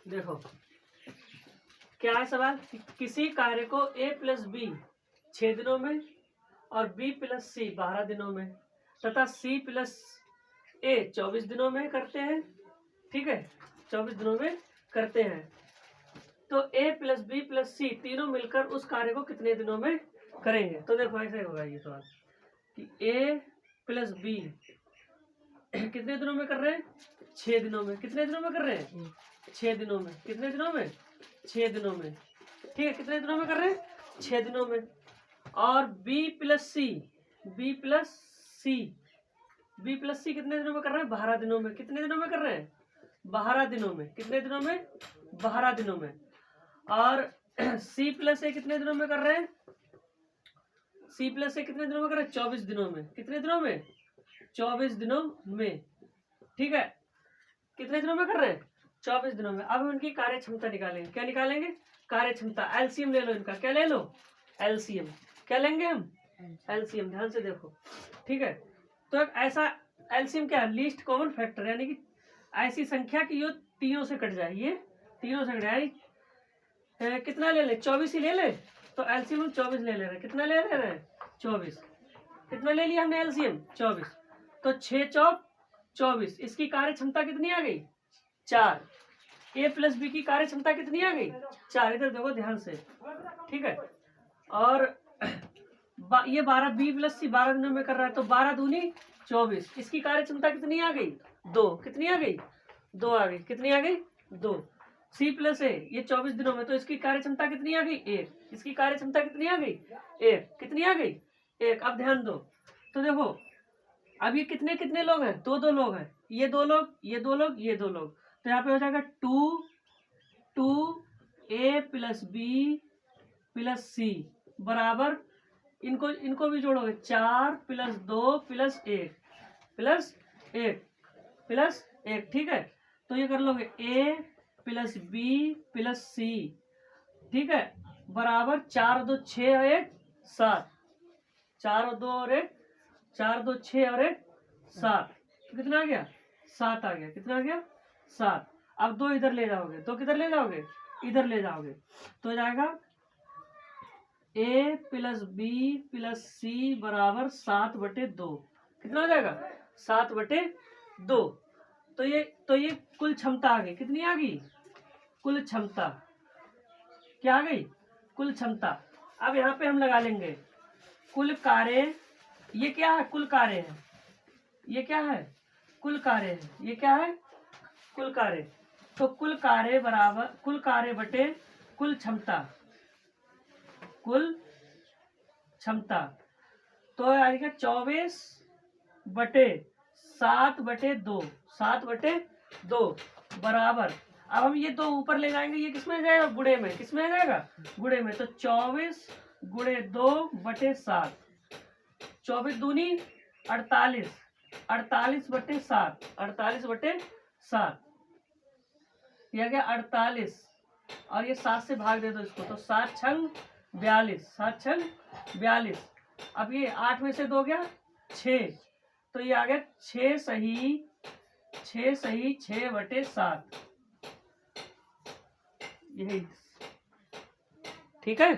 देखो क्या है सवाल, किसी कार्य को a प्लस बी 6 दिनों में और b प्लस सी 12 दिनों में तथा c प्लस a 24 दिनों में करते हैं। ठीक है, 24 दिनों में करते हैं। तो a प्लस बी प्लस सी तीनों मिलकर उस कार्य को कितने दिनों में करेंगे। तो देखो ऐसे होगा ये सवाल कि a प्लस बी कितने दिनों में कर रहे हैं, 6 दिनों में। कितने दिनों में कर रहे हैं, 6 दिनों में। कितने दिनों में, 6 दिनों में। ठीक है, कितने दिनों में कर रहे हैं, 6 दिनों में। और b प्लस सी कितने दिनों में कर रहे हैं, 12 दिनों में। कितने दिनों में कर रहे हैं, 12 दिनों में। कितने दिनों में, 12 दिनों में। और c प्लस ए कितने दिनों में कर रहे हैं, c प्लस ए कितने दिनों में कर रहे हैं, 24 दिनों में। कितने दिनों में, 24 दिनों में। ठीक है, कितने दिनों में कर रहे हैं, 24 दिनों में। अब उनकी कार्य क्षमता निकालेंगे। क्या निकालेंगे, कार्य क्षमता। एलसीएम ले लो इनका। क्या ले लो, एलसीएम। क्या लेंगे हम, एलसीएम। ध्यान से देखो। ठीक है, तो एक ऐसा एलसीएम क्या है, लीस्ट कॉमन फैक्टर, यानी कि ऐसी संख्या की जो तीनों से कट जाए। ये तीनों से कट जाए। कितना ले ले, 24 ही ले ले। तो एलसीएम हम 24 ले रहे हैं। कितना ले रहे हैं, 24। कितना ले लिया हमने एलसीएम, 24। तो 6 चौक 24। इसकी कार्य क्षमता कितनी आ गई, 4। a प्लस बी की कार्य क्षमता कितनी आ गई, 4। इधर देखो ध्यान से। ठीक है, और ये 12 बी प्लस सी 12 दिनों में कर रहा है, तो 12 दूनी 24। इसकी कार्य क्षमता कितनी आ गई, 2। कितनी आ गई, 2 आ गई। कितनी आ गई, 2। सी प्लस ए ये 24 दिनों में, तो इसकी कार्य क्षमता कितनी आ गई, 1। इसकी कार्य क्षमता कितनी आ गई, 1। कितनी आ गई, 1। अब ध्यान दो, तो देखो अब ये कितने कितने लोग हैं, 2 लोग हैं। ये 2 लोग, ये 2 लोग, ये 2 लोग। तो यहाँ पे हो जाएगा 2 a प्लस बी प्लस सी बराबर, इनको भी जोड़ोगे, 4 प्लस 2 प्लस 1 प्लस 1 प्लस 1। ठीक है, तो ये कर लोगे a प्लस बी प्लस सी। ठीक है, बराबर 4 2 6 और 1 7। 4 और 2 और 1, 4 2 6 और 1 7। तो कितना आ गया, 7 आ गया। कितना आ गया, 7। अब 2 इधर ले जाओगे, तो किधर ले जाओगे, इधर ले जाओगे। तो हो जाएगा a प्लस बी प्लस सी बराबर 7/2। कितना हो जाएगा, 7/2। तो ये कुल क्षमता आ गई। कितनी आ गई, कुल क्षमता। क्या आ गई, कुल क्षमता। अब यहाँ पे हम लगा लेंगे कुल कार्य। ये क्या है, कुल कार्य है। ये क्या है, कुल कार्य है। ये क्या है, कुल कार्य। तो कुल कार्य बराबर, कुल कार्य बटे कुल क्षमता। कुल क्षमता तो आएगा 24/7/2। 7/2 बराबर। अब हम ये 2 ऊपर ले जाएंगे, ये किसमें आ जाएगा, गुणे में। किसमें आ जाएगा, गुणे में। तो 24 गुणे 2/7। 24 दूनी 48। 48/7। 48/7 यह गया 48। और ये 7 से भाग दे दो इसको, तो 7 छंग 42। 7 छंग 42। अब ये 8 में से 2 गया 6, तो ये आ गया 6 सही 6/7। यही, ठीक है।